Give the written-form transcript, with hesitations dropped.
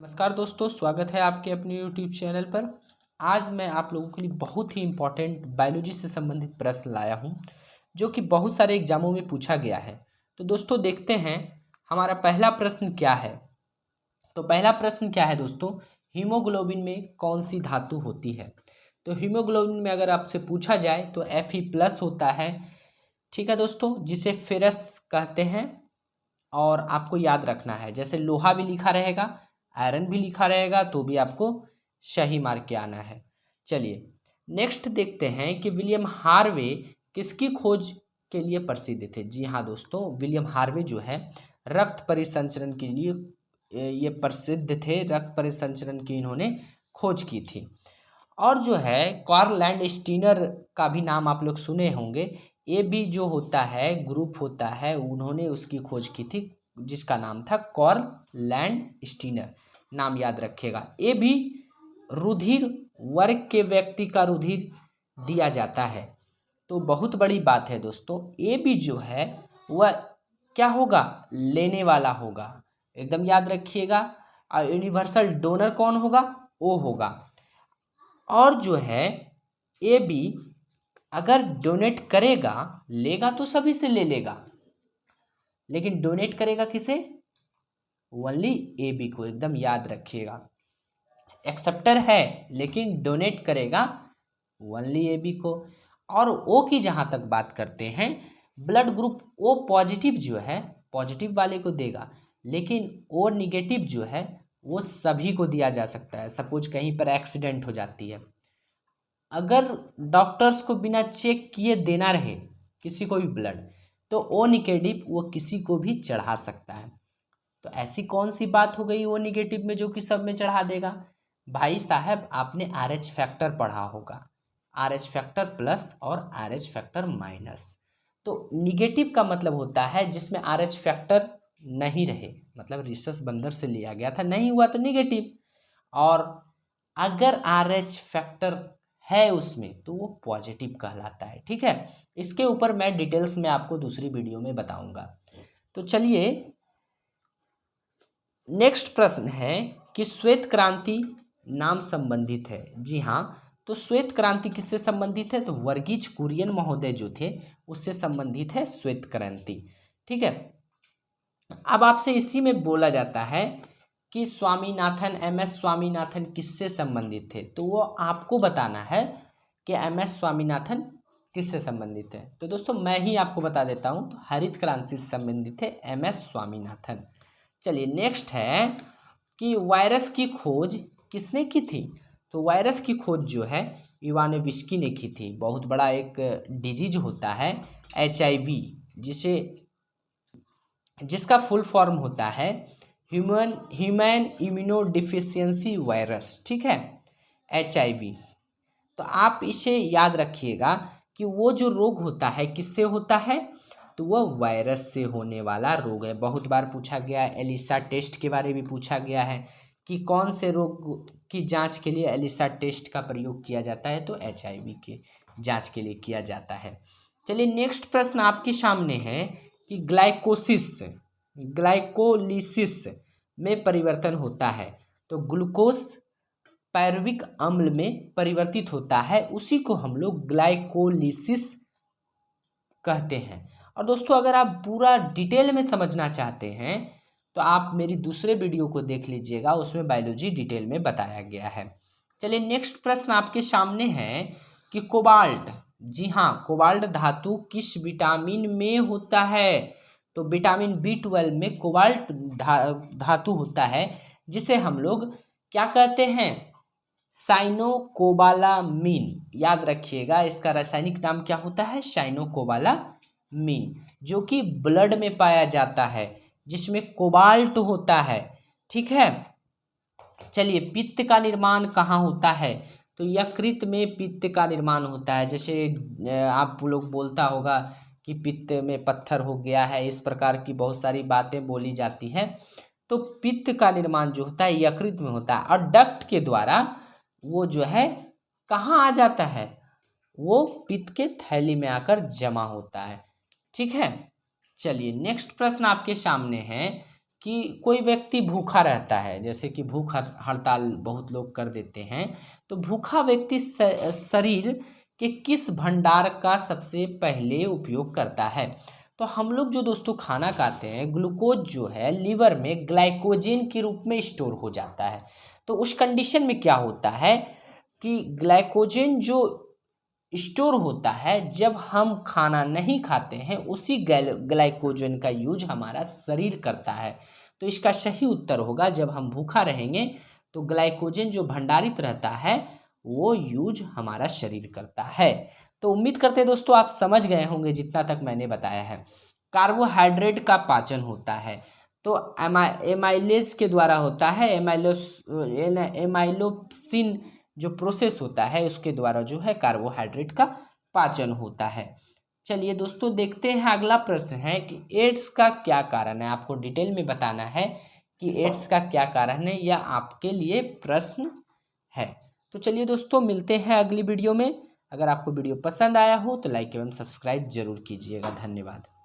नमस्कार दोस्तों, स्वागत है आपके अपने YouTube चैनल पर। आज मैं आप लोगों के लिए बहुत ही इम्पोर्टेंट बायोलॉजी से संबंधित प्रश्न लाया हूं, जो कि बहुत सारे एग्जामों में पूछा गया है। तो दोस्तों देखते हैं हमारा पहला प्रश्न क्या है। तो पहला प्रश्न क्या है दोस्तों, हीमोग्लोबिन में कौन सी धातु होती है। तो हीमोग्लोबिन में अगर आपसे पूछा जाए तो Fe+ होता है, ठीक है दोस्तों, जिसे फेरस कहते हैं। और आपको याद रखना है, जैसे लोहा भी लिखा रहेगा, आयरन भी लिखा रहेगा, तो भी आपको सही मार्क के आना है। चलिए नेक्स्ट देखते हैं कि विलियम हार्वे किसकी खोज के लिए प्रसिद्ध थे। जी हाँ दोस्तों, विलियम हार्वे जो है रक्त परिसंचरण के लिए ये प्रसिद्ध थे। रक्त परिसंचरण की इन्होंने खोज की थी। और जो है कार्ल लैंडस्टीनर का भी नाम आप लोग सुने होंगे। ये भी जो होता है ग्रुप होता है, उन्होंने उसकी खोज की थी, जिसका नाम था कार्ल लैंडस्टीनर। नाम याद रखिएगा। ये भी रुधिर वर्ग के व्यक्ति का रुधिर दिया जाता है। तो बहुत बड़ी बात है दोस्तों, ये भी जो है वह क्या होगा, लेने वाला होगा। एकदम याद रखिएगा। और यूनिवर्सल डोनर कौन होगा, वो होगा। और जो है ये भी अगर डोनेट करेगा, लेगा तो सभी से ले लेगा, लेकिन डोनेट करेगा किसे, ओनली AB को। एकदम याद रखिएगा। एक्सेप्टर है लेकिन डोनेट करेगा ओनली AB को। और O की जहाँ तक बात करते हैं, ब्लड ग्रुप O पॉजिटिव जो है पॉजिटिव वाले को देगा, लेकिन O निगेटिव जो है वो सभी को दिया जा सकता है। सपोज कहीं पर एक्सीडेंट हो जाती है, अगर डॉक्टर्स को बिना चेक किए देना रहे किसी को भी ब्लड, तो O निगेटिव वो किसी को भी चढ़ा सकता है। तो ऐसी कौन सी बात हो गई O निगेटिव में जो कि सब में चढ़ा देगा। भाई साहब आपने RH फैक्टर पढ़ा होगा, RH फैक्टर प्लस और RH फैक्टर माइनस। तो निगेटिव का मतलब होता है जिसमें RH फैक्टर नहीं रहे, मतलब रिसस बंदर से लिया गया था, नहीं हुआ तो निगेटिव। और अगर RH फैक्टर है उसमें तो वो पॉजिटिव कहलाता है। ठीक है, इसके ऊपर मैं डिटेल्स में आपको दूसरी वीडियो में बताऊंगा। तो चलिए नेक्स्ट प्रश्न है कि श्वेत क्रांति नाम संबंधित है। जी हाँ, तो श्वेत क्रांति किससे संबंधित है, तो वर्गीज कुरियन महोदय जो थे उससे संबंधित है श्वेत क्रांति। ठीक है, अब आपसे इसी में बोला जाता है कि स्वामीनाथन, MS स्वामीनाथन किससे संबंधित थे। तो वो आपको बताना है कि MS स्वामीनाथन किससे संबंधित है। तो दोस्तों मैं ही आपको बता देता हूँ, तो हरित क्रांति से संबंधित थे MS स्वामीनाथन। चलिए नेक्स्ट है कि वायरस की खोज किसने की थी। तो वायरस की खोज जो है इवानोविस्की ने की थी। बहुत बड़ा एक डिजीज होता है HIV, जिसका फुल फॉर्म होता है ह्यूमन इम्यूनो डिफिशियंसी वायरस। ठीक है, HIV। तो आप इसे याद रखिएगा कि वो जो रोग होता है किससे होता है, तो वह वायरस से होने वाला रोग है। बहुत बार पूछा गया है, एलिसा टेस्ट के बारे में पूछा गया है कि कौन से रोग की जांच के लिए एलिसा टेस्ट का प्रयोग किया जाता है, तो HIV के जांच के लिए किया जाता है। चलिए नेक्स्ट प्रश्न आपके सामने है कि ग्लाइकोलिसिस में परिवर्तन होता है। तो ग्लूकोज पायरुविक अम्ल में परिवर्तित होता है, उसी को हम लोग ग्लाइकोलिसिस कहते हैं। और दोस्तों अगर आप पूरा डिटेल में समझना चाहते हैं तो आप मेरी दूसरे वीडियो को देख लीजिएगा, उसमें बायोलॉजी डिटेल में बताया गया है। चलिए नेक्स्ट प्रश्न आपके सामने है कि कोबाल्ट, जी हाँ, कोबाल्ट धातु किस विटामिन में होता है। तो विटामिन B12 में कोबाल्ट धातु होता है, जिसे हम लोग क्या कहते हैं, साइनोकोबालामीन। याद रखिएगा इसका रासायनिक नाम क्या होता है, साइनोकोबालामीन, जो कि ब्लड में पाया जाता है, जिसमें कोबाल्ट होता है। ठीक है, चलिए पित्त का निर्माण कहाँ होता है। तो यकृत में पित्त का निर्माण होता है। जैसे आप लोग बोलता होगा कि पित्त में पत्थर हो गया है, इस प्रकार की बहुत सारी बातें बोली जाती हैं। तो पित्त का निर्माण जो होता है यकृत में होता है, और डक्ट के द्वारा वो जो है कहाँ आ जाता है, वो पित्त के थैली में आकर जमा होता है। ठीक है, चलिए नेक्स्ट प्रश्न आपके सामने है कि कोई व्यक्ति भूखा रहता है, जैसे कि भूख हड़ताल बहुत लोग कर देते हैं, तो भूखा व्यक्ति शरीर के किस भंडार का सबसे पहले उपयोग करता है? तो हम लोग जो दोस्तों खाना खाते हैं, ग्लूकोज जो है लीवर में ग्लाइकोजन के रूप में स्टोर हो जाता है। तो उस कंडीशन में क्या होता है कि ग्लाइकोजन जो स्टोर होता है जब हम खाना नहीं खाते हैं, उसी ग्लाइकोजन का यूज हमारा शरीर करता है। तो इसका सही उत्तर होगा जब हम भूखा रहेंगे तो ग्लाइकोजन जो भंडारित रहता है वो यूज हमारा शरीर करता है। तो उम्मीद करते हैं दोस्तों आप समझ गए होंगे जितना तक मैंने बताया है। कार्बोहाइड्रेट का पाचन होता है तो एमाइलेज के द्वारा होता है। एमाइलोप्सिन जो प्रोसेस होता है उसके द्वारा जो है कार्बोहाइड्रेट का पाचन होता है। चलिए दोस्तों देखते हैं, अगला प्रश्न है कि एड्स का क्या कारण है। आपको डिटेल में बताना है कि एड्स का क्या कारण है, यह आपके लिए प्रश्न है। तो चलिए दोस्तों मिलते हैं अगली वीडियो में। अगर आपको वीडियो पसंद आया हो तो लाइक एवं सब्सक्राइब जरूर कीजिएगा। धन्यवाद।